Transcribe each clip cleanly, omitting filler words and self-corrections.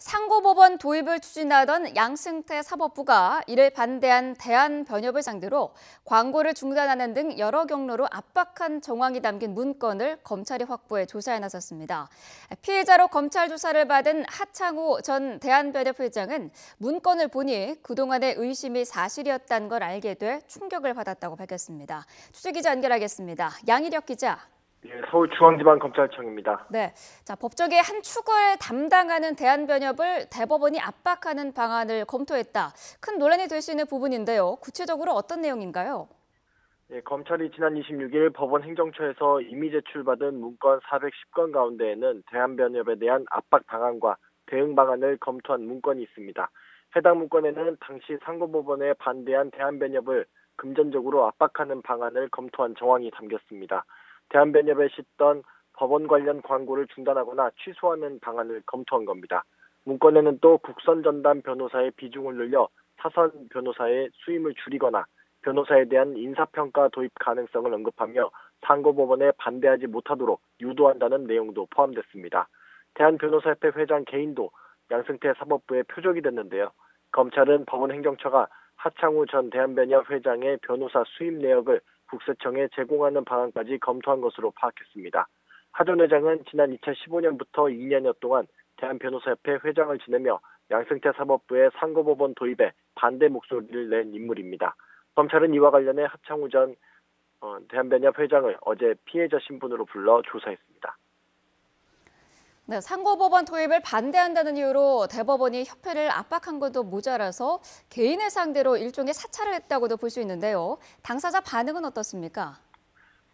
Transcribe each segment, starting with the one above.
상고법원 도입을 추진하던 양승태 사법부가 이를 반대한 대한변협을 상대로 광고를 중단하는 등 여러 경로로 압박한 정황이 담긴 문건을 검찰이 확보해 조사에 나섰습니다. 피해자로 검찰 조사를 받은 하창우 전 대한변협 회장은 문건을 보니 그동안의 의심이 사실이었다는 걸 알게 돼 충격을 받았다고 밝혔습니다. 취재기자 연결하겠습니다. 양희력 기자. 서울중앙지방검찰청입니다. 네, 법조계의 한 축을 담당하는 대한변협을 대법원이 압박하는 방안을 검토했다. 큰 논란이 될 수 있는 부분인데요. 구체적으로 어떤 내용인가요? 검찰이 지난 26일 법원 행정처에서 이미 제출받은 문건 410건 가운데에는 대한변협에 대한 압박 방안과 대응 방안을 검토한 문건이 있습니다. 해당 문건에는 당시 상고법원에 반대한 대한변협을 금전적으로 압박하는 방안을 검토한 정황이 담겼습니다. 대한변협에 싣던 법원 관련 광고를 중단하거나 취소하는 방안을 검토한 겁니다. 문건에는 또 국선전담 변호사의 비중을 늘려 사선 변호사의 수임을 줄이거나 변호사에 대한 인사평가 도입 가능성을 언급하며 상고법원에 반대하지 못하도록 유도한다는 내용도 포함됐습니다. 대한변호사협회 회장 개인도 양승태 사법부의 표적이 됐는데요. 검찰은 법원 행정처가 하창우 전 대한변협 회장의 변호사 수임 내역을 국세청에 제공하는 방안까지 검토한 것으로 파악했습니다. 하 전 회장은 지난 2015년부터 2년여 동안 대한변호사협회 회장을 지내며 양승태 사법부의 상고법원 도입에 반대 목소리를 낸 인물입니다. 검찰은 이와 관련해 하창우 전 대한변협 회장을 어제 피해자 신분으로 불러 조사했습니다. 네, 상고법원 도입을 반대한다는 이유로 대법원이 협회를 압박한 것도 모자라서 개인을 상대로 일종의 사찰을 했다고도 볼 수 있는데요. 당사자 반응은 어떻습니까?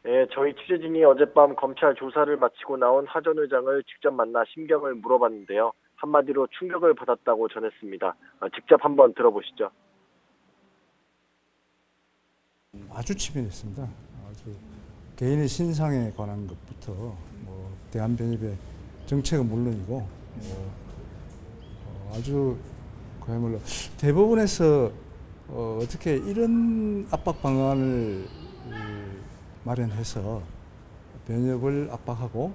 네, 저희 취재진이 어젯밤 검찰 조사를 마치고 나온 하 전 회장을 직접 만나 심경을 물어봤는데요. 한마디로 충격을 받았다고 전했습니다. 직접 한번 들어보시죠. 아주 치밀했습니다. 아주 개인의 신상에 관한 것부터 대한변협의 정책은 물론이고 아주 그야말로 대법원에서 어떻게 이런 압박 방안을 마련해서 변협을 압박하고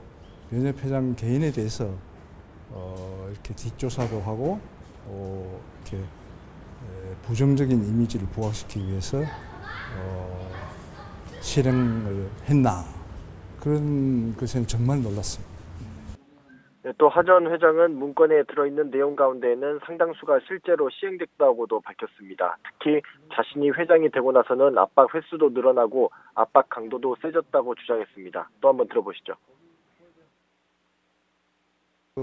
변협 회장 개인에 대해서 이렇게 뒷조사도 하고 이렇게 부정적인 이미지를 부각시키기 위해서 실행을 했나, 그런 것에는 정말 놀랐습니다. 또 하 전 회장은 문건에 들어있는 내용 가운데에는 상당수가 실제로 시행됐다고도 밝혔습니다. 특히 자신이 회장이 되고 나서는 압박 횟수도 늘어나고 압박 강도도 세졌다고 주장했습니다. 또 한번 들어보시죠.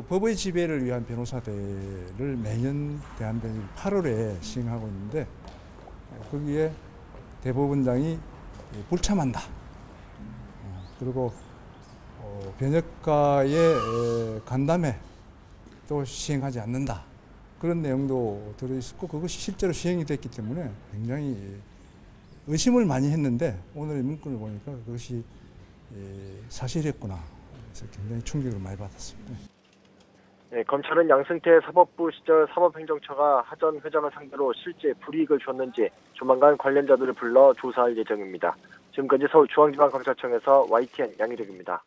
법의 지배를 위한 변호사대를 매년 대한변협이 8월에 시행하고 있는데 거기에 대법원장이 불참한다. 그리고 변협과의 간담회 또 시행하지 않는다. 그런 내용도 들어있었고 그것이 실제로 시행이 됐기 때문에 굉장히 의심을 많이 했는데 오늘 문건을 보니까 그것이 사실이었구나. 그래서 굉장히 충격을 많이 받았습니다. 네, 검찰은 양승태 사법부 시절 사법행정처가 하 전 회장을 상대로 실제 불이익을 줬는지 조만간 관련자들을 불러 조사할 예정입니다. 지금까지 서울중앙지방검찰청에서 YTN 양희력입니다.